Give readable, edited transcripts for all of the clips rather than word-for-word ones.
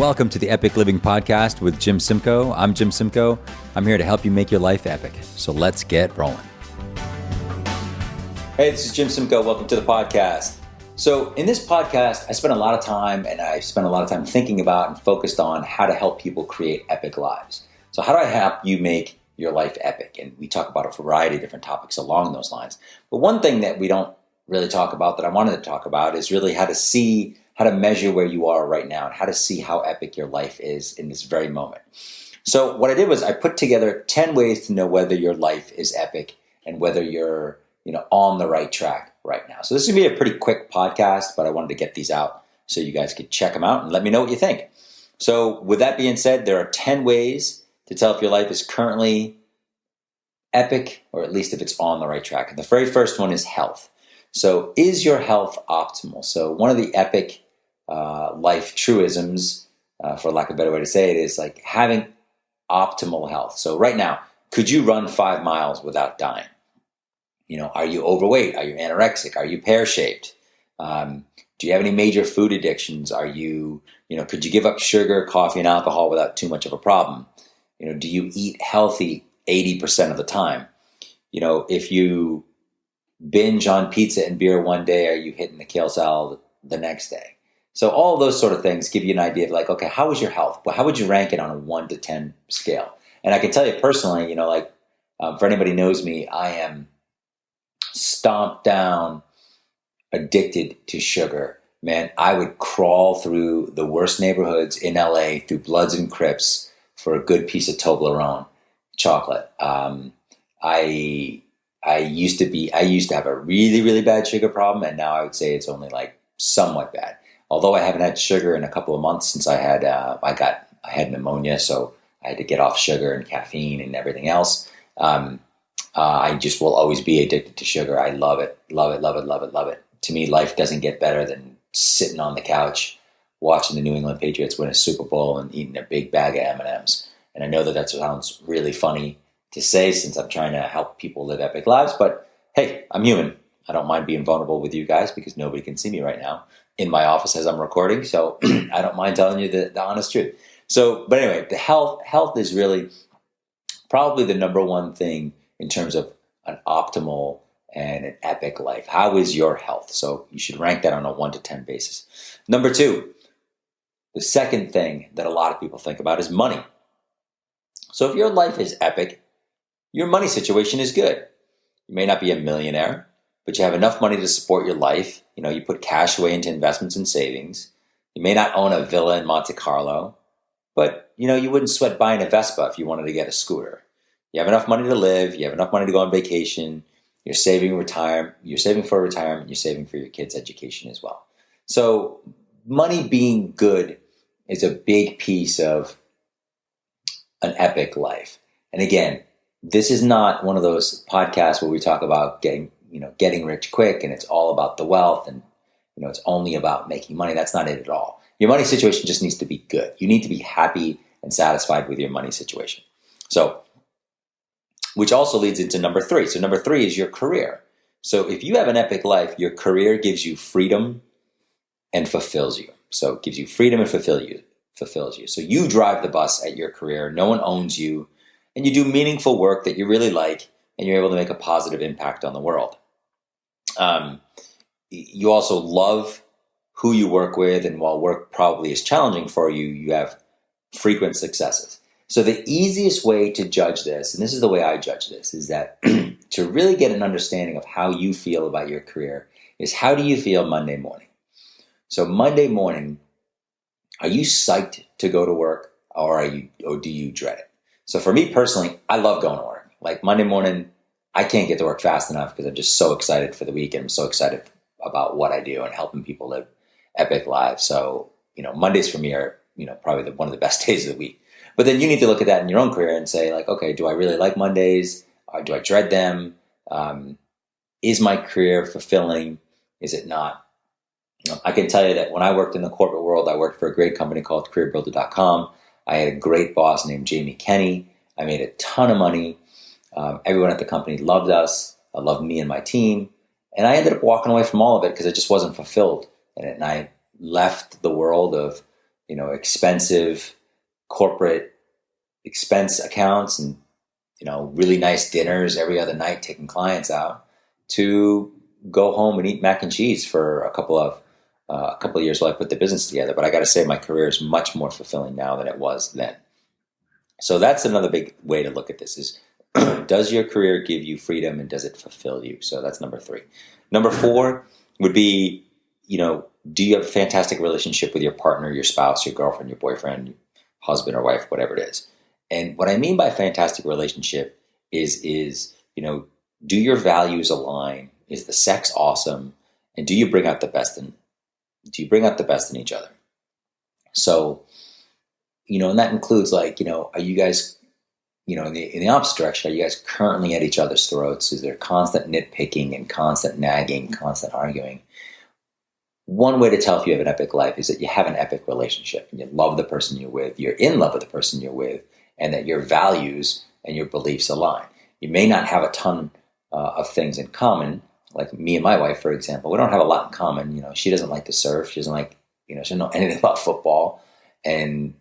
Welcome to the Epic Living Podcast with Jim SImcoe. I'm Jim SImcoe. I'm here to help you make your life epic. So let's get rolling. Hey, this is Jim SImcoe. Welcome to the podcast. So in this podcast, I spent a lot of time thinking about and focused on how to help people create epic lives. So how do I help you make your life epic? And we talk about a variety of different topics along those lines. But one thing that we don't really talk about that I wanted to talk about is really how to measure where you are right now and how to see how epic your life is in this very moment. So what I did was I put together 10 ways to know whether your life is epic and whether you're on the right track right now. So this is going to be a pretty quick podcast, but I wanted to get these out so you guys could check them out and let me know what you think. So with that being said, there are 10 ways to tell if your life is currently epic, or at least if it's on the right track. And the very first one is health. So is your health optimal? So one of the epic life truisms, for lack of a better way to say it, is like having optimal health. So right now, could you run 5 miles without dying? Are you overweight? Are you anorexic? Are you pear-shaped? Do you have any major food addictions? Could you give up sugar, coffee, and alcohol without too much of a problem? Do you eat healthy 80% of the time? If you binge on pizza and beer one day, are you hitting the kale salad the nenext day? So all of those sort of things give you an idea of like, okay, how is your health? Well, how would you rank it on a 1 to 10 scale? And I can tell you personally, for anybody who knows me, I am stomped down, addicted to sugar. Man, I would crawl through the worst neighborhoods in LA, through Bloods and Crips, for a good piece of Toblerone chocolate. I used to have a really, really bad sugar problem, and now I would say it's only like somewhat bad. Although I haven't had sugar in a couple of months since I had pneumonia, so I had to get off sugar and caffeine and everything else. I just will always be addicted to sugar. I love it, love it, love it, love it, love it. To me, life doesn't get better than sitting on the couch watching the New England Patriots win a Super Bowl and eating a big bag of M&Ms. And I know that sounds really funny to say since I'm trying to help people live epic lives, but hey, I'm human. I don't mind being vulnerable with you guys because nobody can see me right now in my office as I'm recording, so I don't mind telling you the honest truth. So, but anyway, the health is really probably the number one thing in terms of an optimal and an epic life. How is your health? So you should rank that on a 1 to 10 basis. Number 2, the second thing that a lot of people think about is money. So if your life is epic, your money situation is good. You may not be a millionaire, but you have enough money to support your life. You put cash away into investments and savings. You may not own a villa in Monte Carlo, but you wouldn't sweat buying a Vespa if you wanted to get a scooter. You have enough money to live. You have enough money to go on vacation. You're saving retirement. You're saving for retirement. You're saving for your kids' education as well. So money being good is a big piece of an epic life. And again, this is not one of those podcasts where we talk about getting rich quick and it's all about the wealth and it's only about making money. That's not it at all. Your money situation just needs to be good. You need to be happy and satisfied with your money situation. So, which also leads into number 3. So number 3 is your career. So if you have an epic life, your career gives you freedom and fulfills you. So it gives you freedom and fulfills you. So you drive the bus at your career. No one owns you. And you do meaningful work that you really like, and you're able to make a positive impact on the world. You also love who you work with, and while work probably is challenging for you, you have frequent successes. So the easiest way to judge this, and this is the way I judge this, is that to really get an understanding of how you feel about your career is how do you feel Monday morning? So Monday morning, are you psyched to go to work, or do you dread it? So for me personally, I love going to work. Like Monday morning, I can't get to work fast enough because I'm just so excited for the week and I'm so excited about what I do and helping people live epic lives. So, Mondays for me are, probably one of the best days of the week. But then you need to look at that in your own career and say like, okay, do I really like Mondays? Or do I dread them? Is my career fulfilling? Is it not? I can tell you that when I worked in the corporate world, I worked for a great company called careerbuilder.com. I had a great boss named Jamie Kenny. I made a ton of money. Everyone at the company loved us, loved me and my team. And I ended up walking away from all of it because I just wasn't fulfilled in it. And I left the world of expensive corporate expense accounts and, really nice dinners every other night, taking clients out, to go home and eat mac and cheese for a couple of years while I put the business together. But I got to say, my career is much more fulfilling now than it was then. So that's another big way to look at this is, does your career give you freedom and does it fulfill you? So that's number 3. Number 4 would be, do you have a fantastic relationship with your partner, your spouse, your girlfriend, your boyfriend, your husband or wife, whatever it is? And what I mean by fantastic relationship is, do your values align? Is the sex awesome? And do you bring out the best in each other? So, and that includes are you guys, in the opposite direction, are you guys currently at each other's throats? Is there constant nitpicking and constant nagging, constant arguing? One way to tell if you have an epic life is that you have an epic relationship and you love the person you're with, you're in love with the person you're with, and that your values and your beliefs align. You may not have a ton of things in common, like me and my wife, for example. We don't have a lot in common. She doesn't like to surf. She doesn't like, she doesn't know anything about football, and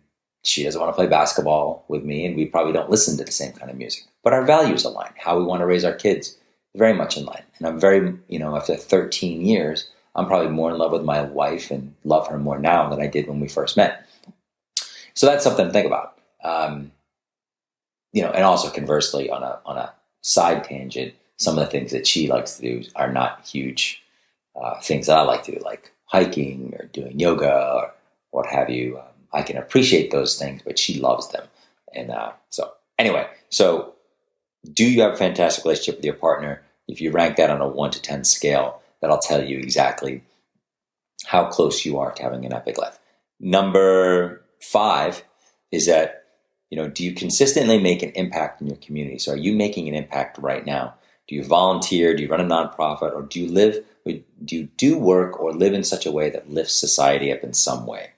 she doesn't want to play basketball with me, and we probably don't listen to the same kind of music. But our values align. How we want to raise our kids, very much in line. And I'm very, after 13 years, I'm probably more in love with my wife and love her more now than I did when we first met. So that's something to think about. And also conversely, on a side tangent, some of the things that she likes to do are not huge things that I like to do, like hiking or doing yoga or what have you. I can appreciate those things, but she loves them. And so do you have a fantastic relationship with your partner? If you rank that on a 1 to 10 scale, that'll tell you exactly how close you are to having an epic life. Number 5 is that, do you consistently make an impact in your community? So are you making an impact right now? Do you volunteer? Do you run a nonprofit? Or do you do work or live in such a way that lifts society up in some way?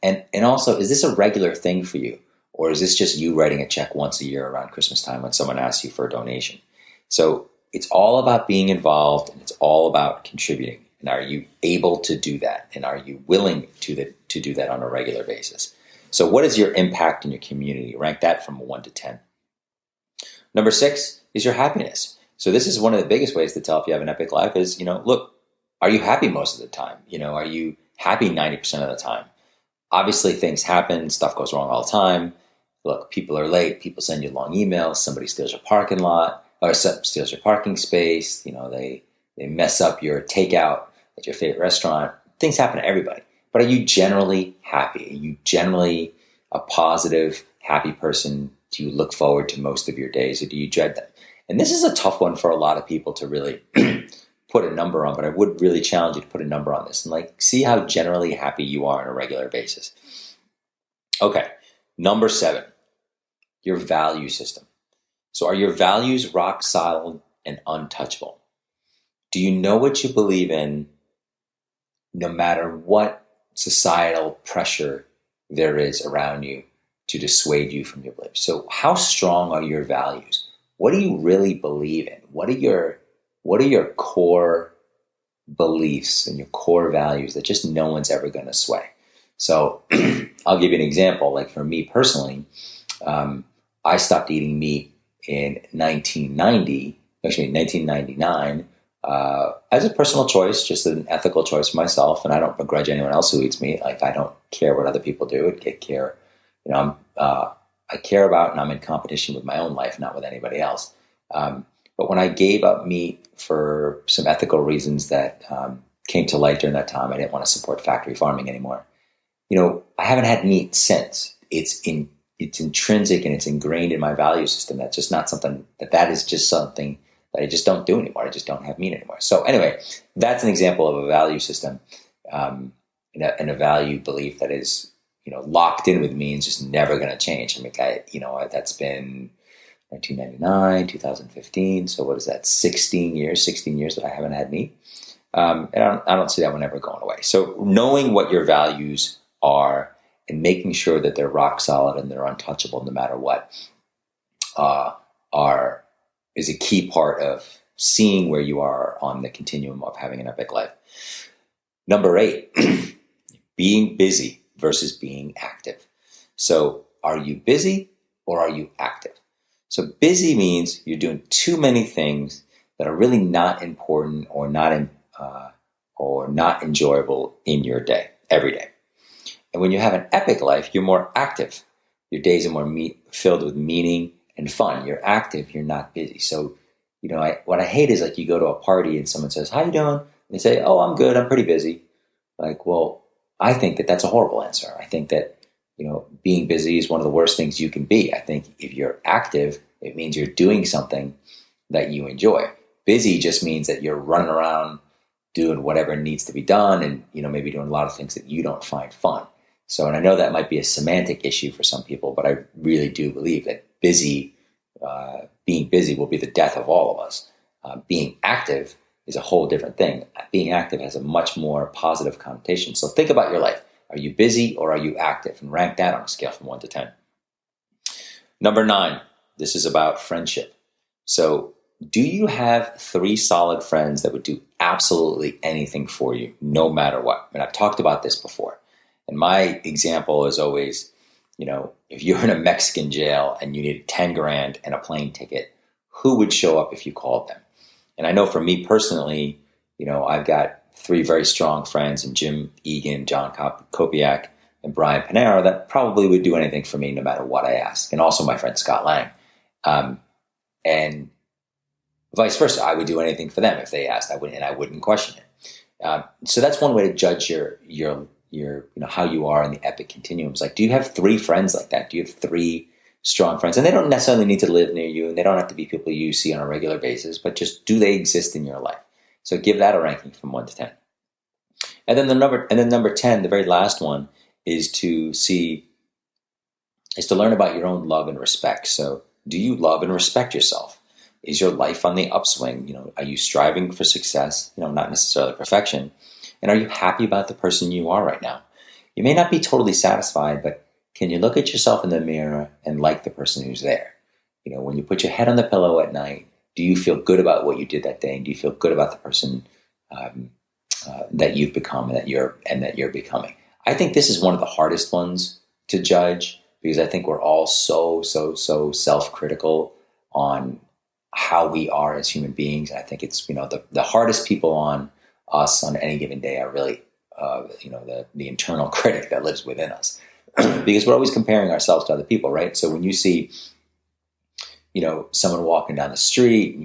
And also, is this a regular thing for you? Or is this just you writing a check once a year around Christmas time when someone asks you for a donation? So it's all about being involved, and it's all about contributing. And are you able to do that? And are you willing to do that on a regular basis? So what is your impact in your community? Rank that from 1 to 10. Number 6 is your happiness. So this is one of the biggest ways to tell if you have an epic life is, look, are you happy most of the time? Are you happy 90% of the time? Obviously, things happen. Stuff goes wrong all the time. Look, people are late. People send you long emails. Somebody steals your parking lot or steals your parking space. They mess up your takeout at your favorite restaurant. Things happen to everybody. But are you generally happy? Are you generally a positive, happy person? Do you look forward to most of your days, or do you dread them? And this is a tough one for a lot of people to really put a number on, but I would really challenge you to put a number on this and see how generally happy you are on a regular basis. Okay, number 7, your value system. So are your values rock solid and untouchable? Do you know what you believe in no matter what societal pressure there is around you to dissuade you from your beliefs? So how strong are your values? What do you really believe in? What are your core beliefs and your core values that just no one's ever going to sway? So I'll give you an example. Like for me personally, I stopped eating meat in 1999, as a personal choice, just an ethical choice for myself. And I don't begrudge anyone else who eats meat. I don't care what other people do. I care about, and I'm in competition with my own life, not with anybody else. But when I gave up meat for some ethical reasons that came to light during that time, I didn't want to support factory farming anymore. I haven't had meat since. It's intrinsic and it's ingrained in my value system. That's just not something that is just something that I just don't do anymore. I just don't have meat anymore. So anyway, that's an example of a value system and a value belief that is, locked in with me and just never going to change. That's been 1999, 2015. So what is that? 16 years that I haven't had meat. And I don't see that one ever going away. So knowing what your values are and making sure that they're rock solid and they're untouchable no matter what is a key part of seeing where you are on the continuum of having an epic life. Number 8, being busy. versus being active. So are you busy or are you active? So busy means you're doing too many things that are really not important or not enjoyable in your day, every day. And when you have an epic life, you're more active. Your days are more filled with meaning and fun. You're active, you're not busy. So, what I hate is like you go to a party and someone says, "How you doing?" And they say, "Oh, I'm good, I'm pretty busy." Like, well, I think that that's a horrible answer. I think that, being busy is one of the worst things you can be. I think if you're active, it means you're doing something that you enjoy. Busy just means that you're running around doing whatever needs to be done and, maybe doing a lot of things that you don't find fun. So, and I know that might be a semantic issue for some people, but I really do believe that being busy will be the death of all of us. Being active is a whole different thing. Being active has a much more positive connotation. So think about your life. Are you busy or are you active? And rank that on a scale from 1 to 10. Number 9, this is about friendship. So do you have 3 solid friends that would do absolutely anything for you, no matter what? And I've talked about this before. And my example is always, if you're in a Mexican jail and you needed 10 grand and a plane ticket, who would show up if you called them? And I know for me personally, I've got 3 very strong friends in Jim Egan, John Kopiak, and Brian Panero that probably would do anything for me no matter what I ask. And also my friend Scott Lang. And vice versa, I would do anything for them if they asked. I wouldn't question it. So that's one way to judge your how you are in the epic continuum. It's like, do you have 3 friends like that? Do you have 3 strong friends? And they don't necessarily need to live near you, and they don't have to be people you see on a regular basis, but just do they exist in your life? So give that a ranking from 1 to 10. And then number 10, the very last one, is to learn about your own love and respect. So do you love and respect yourself? Is your life on the upswing? Are you striving for success? Not necessarily perfection. And are you happy about the person you are right now? You may not be totally satisfied, but can you look at yourself in the mirror and like the person who's there? When you put your head on the pillow at night, do you feel good about what you did that day? And do you feel good about the person that you've become and that you're becoming? I think this is one of the hardest ones to judge because I think we're all so self-critical on how we are as human beings. And I think it's, the hardest people on us on any given day are really, the internal critic that lives within us because we're always comparing ourselves to other people, right? So when you see, someone walking down the street,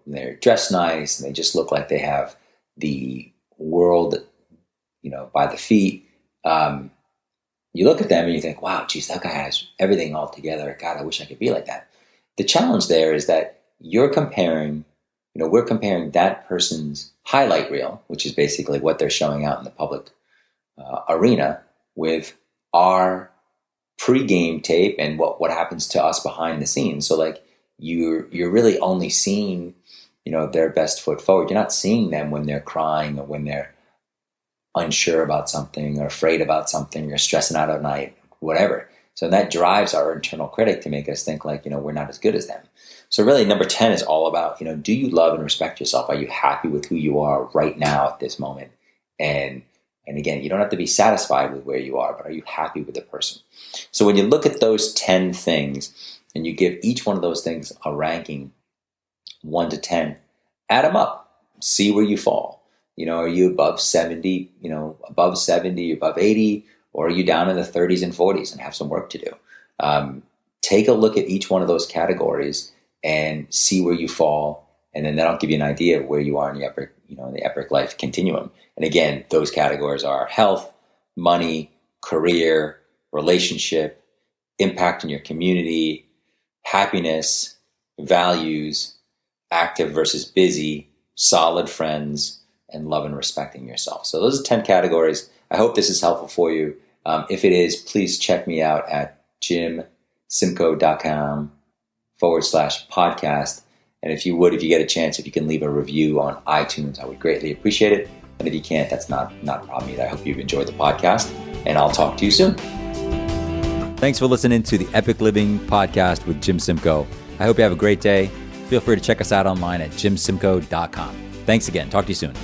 they're dressed nice and they just look like they have the world, by the feet. You look at them and you think, wow, geez, that guy has everything all together. God, I wish I could be like that. The challenge there is that we're comparing that person's highlight reel, which is basically what they're showing out in the public arena, with our pre-game tape and what happens to us behind the scenes. So like you're really only seeing, their best foot forward. You're not seeing them when they're crying or when they're unsure about something or afraid about something or stressing out at night, whatever. So that drives our internal critic to make us think like, we're not as good as them. So really number 10 is all about, do you love and respect yourself? Are you happy with who you are right now at this moment? And again, you don't have to be satisfied with where you are, but are you happy with the person? So when you look at those 10 things and you give each one of those things a ranking 1 to 10, add them up, see where you fall. Are you above 70, above 70, above 80, or are you down in the 30s and 40s and have some work to do? Take a look at each one of those categories and see where you fall. And then that'll give you an idea of where you are in the epic life continuum. And again, those categories are health, money, career, relationship, impact in your community, happiness, values, active versus busy, solid friends, and love and respecting yourself. So those are 10 categories. I hope this is helpful for you. If it is, please check me out at SImcoe.com/podcast. And if you get a chance, if you can leave a review on iTunes, I would greatly appreciate it. And if you can't, that's not a problem either. I hope you've enjoyed the podcast, and I'll talk to you soon. Thanks for listening to the Epic Living Podcast with Jim SImcoe. I hope you have a great day. Feel free to check us out online at jimsimcoe.com. Thanks again. Talk to you soon.